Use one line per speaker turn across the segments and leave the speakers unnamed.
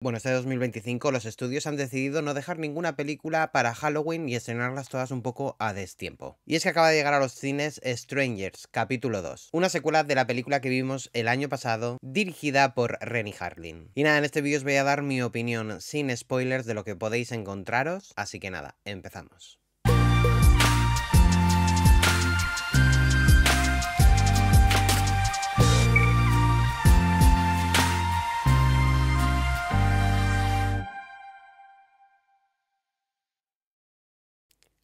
Bueno, este 2025 los estudios han decidido no dejar ninguna película para Halloween y estrenarlas todas un poco a destiempo. Y es que acaba de llegar a los cines Strangers, capítulo 2, una secuela de la película que vimos el año pasado, dirigida por Renny Harlin. Y nada, en este vídeo os voy a dar mi opinión sin spoilers de lo que podéis encontraros, así que nada, empezamos.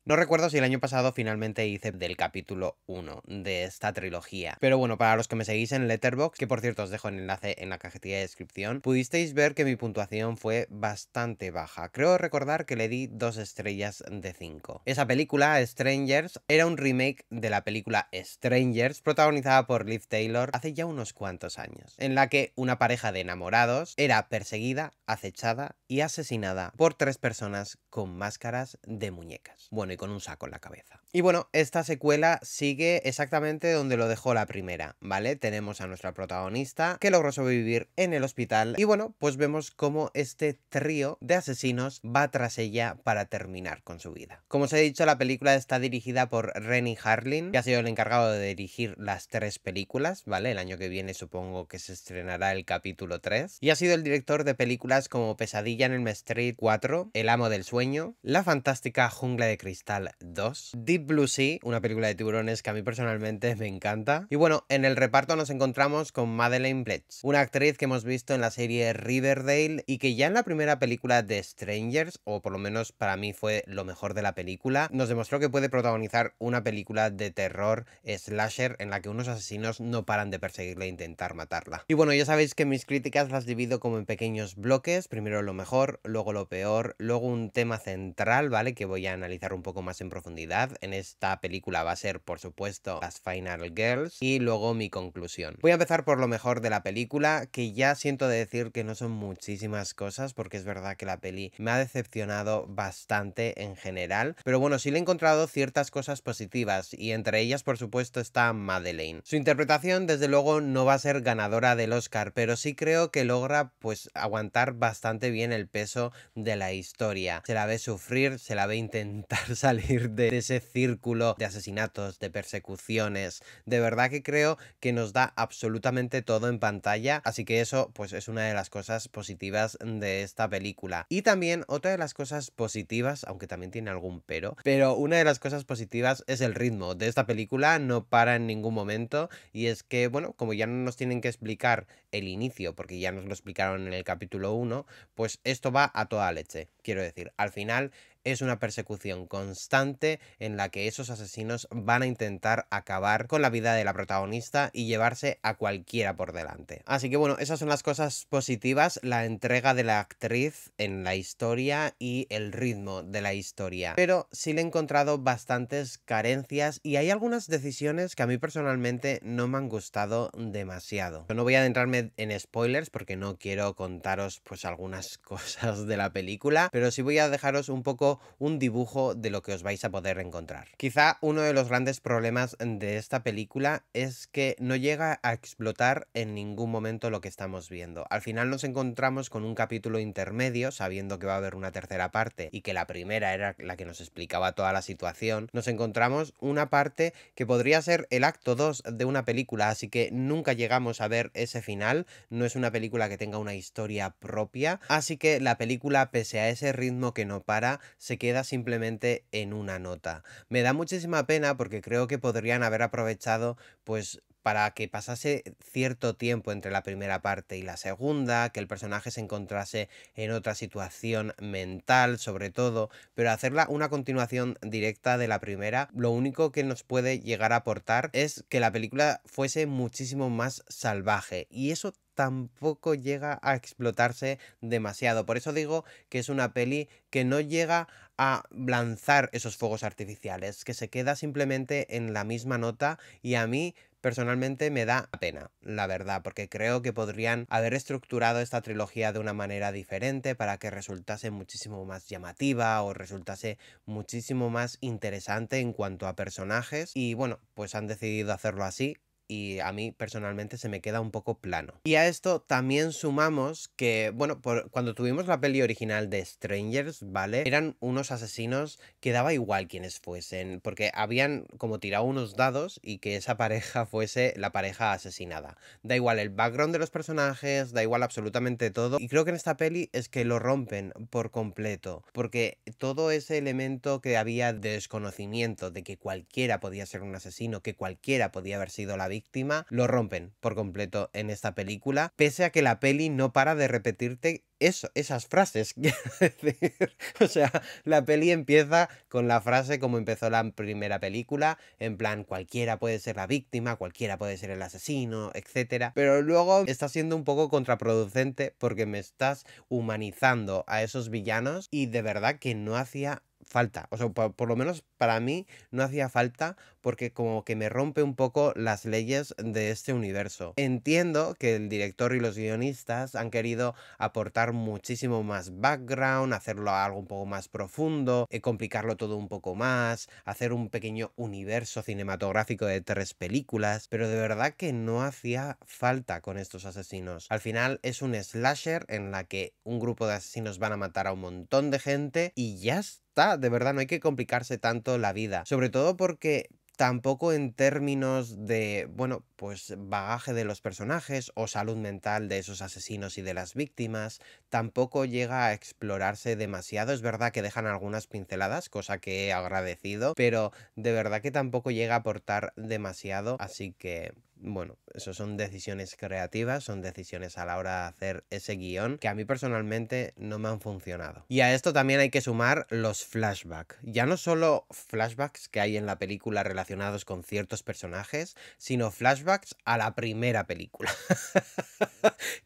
No recuerdo si el año pasado finalmente hice del capítulo 1 de esta trilogía. Pero bueno, para los que me seguís en Letterboxd, que por cierto os dejo el enlace en la cajetilla de descripción, pudisteis ver que mi puntuación fue bastante baja. Creo recordar que le di 2 estrellas de 5. Esa película, Strangers, era un remake de la película Strangers, protagonizada por Liv Taylor hace ya unos cuantos años, en la que una pareja de enamorados era perseguida, acechada y asesinada por 3 personas con máscaras de muñecas. Bueno, y con un saco en la cabeza. Y bueno, esta secuela sigue exactamente donde lo dejó la primera, ¿vale? Tenemos a nuestra protagonista que logró sobrevivir en el hospital y bueno, pues vemos cómo este trío de asesinos va tras ella para terminar con su vida. Como os he dicho, la película está dirigida por Renny Harlin, que ha sido el encargado de dirigir las 3 películas, ¿vale? El año que viene supongo que se estrenará el capítulo 3. Y ha sido el director de películas como Pesadilla en Elm Street 4, El amo del sueño, La fantástica jungla de cristal 2, Deep Blue Sea, una película de tiburones que a mí personalmente me encanta. Y bueno, en el reparto nos encontramos con Madeleine Bletch, una actriz que hemos visto en la serie Riverdale y que ya en la primera película de Strangers, o por lo menos para mí fue lo mejor de la película, nos demostró que puede protagonizar una película de terror slasher en la que unos asesinos no paran de perseguirla e intentar matarla. Y bueno, ya sabéis que mis críticas las divido como en pequeños bloques, primero lo mejor, luego lo peor, luego un tema central, ¿vale? Que voy a analizar un poco más en profundidad. En esta película va a ser, por supuesto, las Final Girls y luego mi conclusión. Voy a empezar por lo mejor de la película, que ya siento de decir que no son muchísimas cosas, porque es verdad que la peli me ha decepcionado bastante en general, pero bueno, sí le he encontrado ciertas cosas positivas y entre ellas, por supuesto, está Madeleine. Su interpretación, desde luego, no va a ser ganadora del Oscar, pero sí creo que logra, pues, aguantar bastante bien el peso de la historia. Se la ve sufrir, se la ve intentar salir de ese círculo de asesinatos, de persecuciones. De verdad que creo que nos da absolutamente todo en pantalla, así que eso pues es una de las cosas positivas de esta película. Y también otra de las cosas positivas, aunque también tiene algún pero una de las cosas positivas es el ritmo de esta película, no para en ningún momento, y es que bueno, como ya no nos tienen que explicar el inicio, porque ya nos lo explicaron en el capítulo 1, pues esto va a toda leche. Quiero decir, al final es una persecución constante en la que esos asesinos van a intentar acabar con la vida de la protagonista y llevarse a cualquiera por delante. Así que bueno, esas son las cosas positivas, la entrega de la actriz en la historia y el ritmo de la historia. Pero sí le he encontrado bastantes carencias y hay algunas decisiones que a mí personalmente no me han gustado demasiado. Yo no voy a adentrarme en spoilers porque no quiero contaros pues algunas cosas de la película, pero sí voy a dejaros un poco un dibujo de lo que os vais a poder encontrar. Quizá uno de los grandes problemas de esta película es que no llega a explotar en ningún momento lo que estamos viendo. Al final nos encontramos con un capítulo intermedio, sabiendo que va a haber una tercera parte y que la primera era la que nos explicaba toda la situación. Nos encontramos una parte que podría ser el acto 2 de una película, así que nunca llegamos a ver ese final. No es una película que tenga una historia propia, así que la película, pese a ese ritmo que no para, se queda simplemente en una nota. Me da muchísima pena porque creo que podrían haber aprovechado pues para que pasase cierto tiempo entre la primera parte y la segunda, que el personaje se encontrase en otra situación mental sobre todo, pero hacerla una continuación directa de la primera, lo único que nos puede llegar a aportar es que la película fuese muchísimo más salvaje y eso tampoco llega a explotarse demasiado. Por eso digo que es una peli que no llega a lanzar esos fuegos artificiales, que se queda simplemente en la misma nota y a mí personalmente me da pena, la verdad, porque creo que podrían haber estructurado esta trilogía de una manera diferente para que resultase muchísimo más llamativa o resultase muchísimo más interesante en cuanto a personajes y bueno, pues han decidido hacerlo así. y a mí personalmente se me queda un poco plano. Y a esto también sumamos que, bueno, cuando tuvimos la peli original de Strangers, ¿vale? Eran unos asesinos que daba igual quiénes fuesen, porque habían como tirado unos dados y que esa pareja fuese la pareja asesinada. Da igual el background de los personajes, da igual absolutamente todo. Y creo que en esta peli es que lo rompen por completo, porque todo ese elemento que había de desconocimiento de que cualquiera podía ser un asesino, que cualquiera podía haber sido la víctima, lo rompen por completo en esta película, pese a que la peli no para de repetirte esas frases. Quiero decir, o sea, la peli empieza con la frase como empezó la primera película, en plan cualquiera puede ser la víctima, cualquiera puede ser el asesino, etcétera. Pero luego está siendo un poco contraproducente porque me estás humanizando a esos villanos y de verdad que no hacía falta, o sea, por lo menos para mí no hacía falta porque como que me rompe un poco las leyes de este universo. Entiendo que el director y los guionistas han querido aportar muchísimo más background, hacerlo algo un poco más profundo, complicarlo todo un poco más, hacer un pequeño universo cinematográfico de 3 películas, pero de verdad que no hacía falta con estos asesinos. Al final es un slasher en la que un grupo de asesinos van a matar a un montón de gente y ya está, de verdad no hay que complicarse tanto la vida, sobre todo porque tampoco en términos de, bueno, pues bagaje de los personajes o salud mental de esos asesinos y de las víctimas, tampoco llega a explorarse demasiado. Es verdad que dejan algunas pinceladas, cosa que he agradecido, pero de verdad que tampoco llega a aportar demasiado, así que bueno, eso son decisiones creativas, son decisiones a la hora de hacer ese guión que a mí personalmente no me han funcionado. Y a esto también hay que sumar los flashbacks. Ya no solo flashbacks que hay en la película relacionados con ciertos personajes, sino flashbacks a la primera película.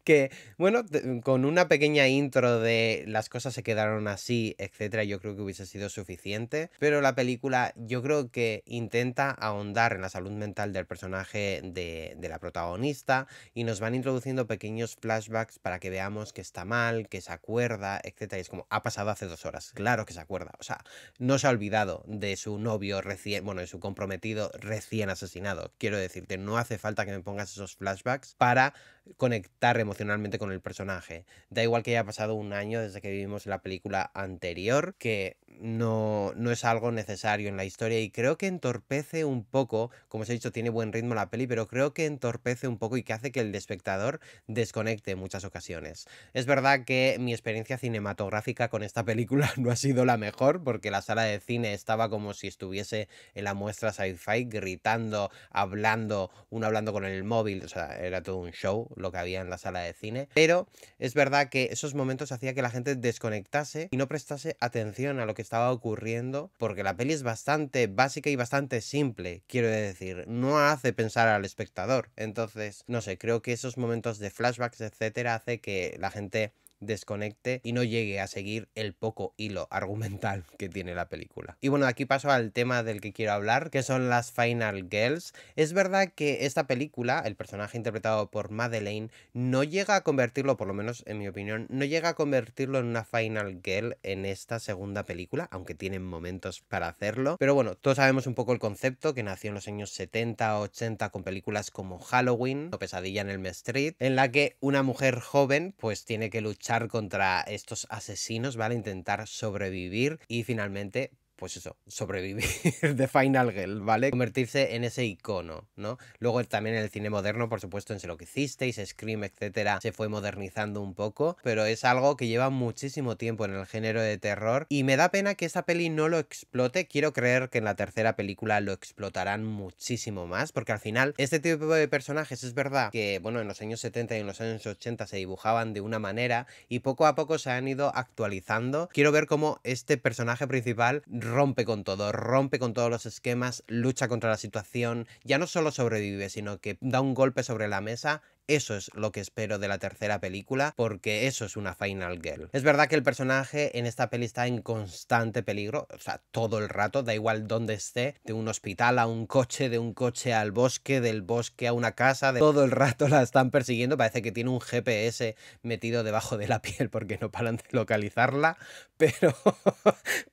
Que, bueno, con una pequeña intro de las cosas se quedaron así, etcétera, yo creo que hubiese sido suficiente. Pero la película yo creo que intenta ahondar en la salud mental del personaje de la protagonista y nos van introduciendo pequeños flashbacks para que veamos que está mal, que se acuerda, etcétera. Y es como, ha pasado hace 2 horas. Claro que se acuerda. O sea, no se ha olvidado de su novio recién, bueno, de su comprometido recién asesinado. Quiero decirte, no hace falta que me pongas esos flashbacks para conectar emocionalmente con el personaje. Da igual que haya pasado 1 año desde que vivimos la película anterior, que no es algo necesario en la historia y creo que entorpece un poco, como os he dicho, tiene buen ritmo la peli, pero creo que entorpece un poco y que hace que el espectador desconecte en muchas ocasiones. Es verdad que mi experiencia cinematográfica con esta película no ha sido la mejor, porque la sala de cine estaba como si estuviese en la muestra sci-fi, gritando, hablando, uno hablando con el móvil, o sea, era todo un show lo que había en la sala de cine, pero es verdad que esos momentos hacía que la gente desconectase y no prestase atención a lo que estaba ocurriendo, porque la peli es bastante básica y bastante simple, quiero decir, no hace pensar al espectador. Entonces, no sé, creo que esos momentos de flashbacks, etcétera, hace que la gente desconecte y no llegue a seguir el poco hilo argumental que tiene la película. Y bueno, aquí paso al tema del que quiero hablar, que son las Final Girls. Es verdad que esta película, el personaje interpretado por Madeleine, no llega a convertirlo, por lo menos en mi opinión, no llega a convertirlo en una Final Girl en esta segunda película, aunque tienen momentos para hacerlo. Pero bueno, todos sabemos un poco el concepto, que nació en los años 70, 80 con películas como Halloween o Pesadilla en Elm Street, en la que una mujer joven pues tiene que luchar contra estos asesinos, ¿vale? Intentar sobrevivir y finalmente pues eso, sobrevivir de Final Girl, ¿vale? Convertirse en ese icono, ¿no? Luego también en el cine moderno, por supuesto, en Se lo que hicisteis, Scream, etcétera, se fue modernizando un poco, pero es algo que lleva muchísimo tiempo en el género de terror y me da pena que esta peli no lo explote. Quiero creer que en la tercera película lo explotarán muchísimo más, porque al final este tipo de personajes es verdad que, bueno, en los años 70 y en los años 80 se dibujaban de una manera y poco a poco se han ido actualizando. Quiero ver cómo este personaje principal rompe con todo, rompe con todos los esquemas, lucha contra la situación, ya no solo sobrevive, sino que da un golpe sobre la mesa. Eso es lo que espero de la tercera película, porque eso es una Final Girl. Es verdad que el personaje en esta peli está en constante peligro, o sea, todo el rato, da igual dónde esté, de un hospital a un coche, de un coche al bosque, del bosque a una casa, todo el rato la están persiguiendo, parece que tiene un GPS metido debajo de la piel porque no paran de localizarla, pero,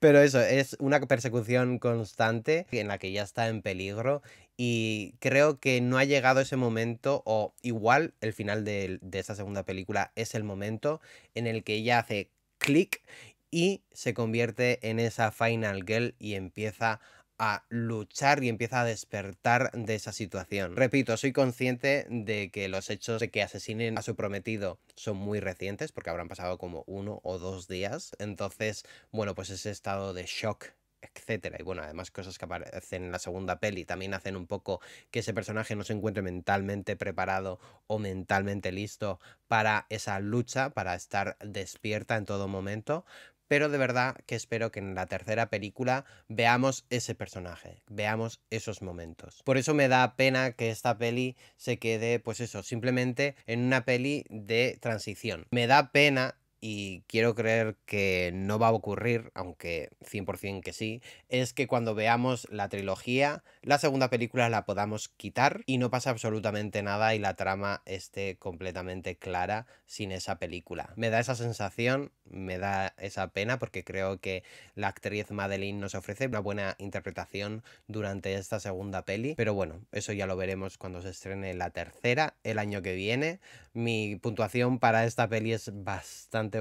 pero eso, es una persecución constante en la que ya está en peligro y creo que no ha llegado ese momento, o igual el final de esta segunda película es el momento en el que ella hace clic y se convierte en esa Final Girl y empieza a luchar y empieza a despertar de esa situación. Repito, soy consciente de que los hechos de que asesinen a su prometido son muy recientes, porque habrán pasado como 1 o 2 días. Entonces, bueno, pues ese estado de shock, etcétera. Y bueno, además cosas que aparecen en la segunda peli también hacen un poco que ese personaje no se encuentre mentalmente preparado o mentalmente listo para esa lucha, para estar despierta en todo momento. Pero de verdad que espero que en la tercera película veamos ese personaje, veamos esos momentos. Por eso me da pena que esta peli se quede, pues eso, simplemente en una peli de transición. Me da pena, y quiero creer que no va a ocurrir, aunque 100% que sí, es que cuando veamos la trilogía, la segunda película la podamos quitar y no pasa absolutamente nada y la trama esté completamente clara sin esa película. Me da esa sensación, me da esa pena, porque creo que la actriz Madeline nos ofrece una buena interpretación durante esta segunda peli, pero bueno, eso ya lo veremos cuando se estrene la tercera el año que viene. Mi puntuación para esta peli es bastante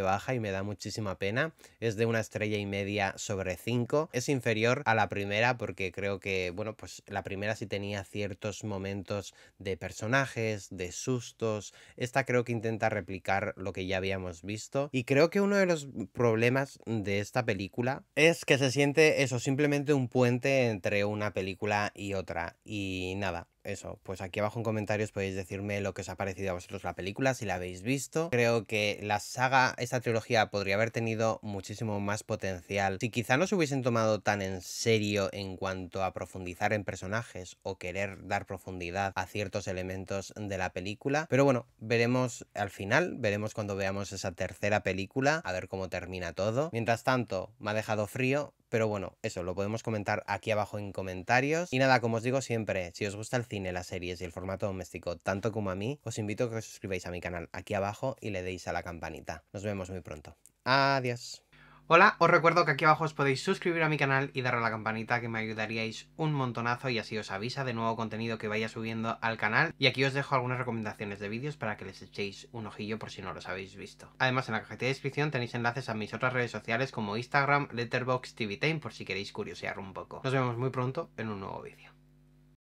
baja y me da muchísima pena. Es de 1,5 estrellas sobre 5. Es inferior a la primera porque creo que, bueno, pues la primera sí tenía ciertos momentos de personajes, de sustos. Esta creo que intenta replicar lo que ya habíamos visto. Y creo que uno de los problemas de esta película es que se siente eso, simplemente un puente entre una película y otra. Y nada, eso, pues aquí abajo en comentarios podéis decirme lo que os ha parecido a vosotros la película, si la habéis visto. Creo que la saga, esta trilogía, podría haber tenido muchísimo más potencial si quizá no se hubiesen tomado tan en serio en cuanto a profundizar en personajes o querer dar profundidad a ciertos elementos de la película. Pero bueno, veremos al final, veremos cuando veamos esa tercera película, a ver cómo termina todo. Mientras tanto, me ha dejado frío. Pero bueno, eso lo podemos comentar aquí abajo en comentarios. Y nada, como os digo siempre, si os gusta el cine, las series y el formato doméstico tanto como a mí, os invito a que os suscribáis a mi canal aquí abajo y le deis a la campanita. Nos vemos muy pronto. Adiós. Hola, os recuerdo que aquí abajo os podéis suscribir a mi canal y darle a la campanita, que me ayudaríais un montonazo y así os avisa de nuevo contenido que vaya subiendo al canal. Y aquí os dejo algunas recomendaciones de vídeos para que les echéis un ojillo por si no los habéis visto. Además, en la cajita de descripción tenéis enlaces a mis otras redes sociales como Instagram, Letterboxd, TVTime, por si queréis curiosear un poco. Nos vemos muy pronto en un nuevo vídeo.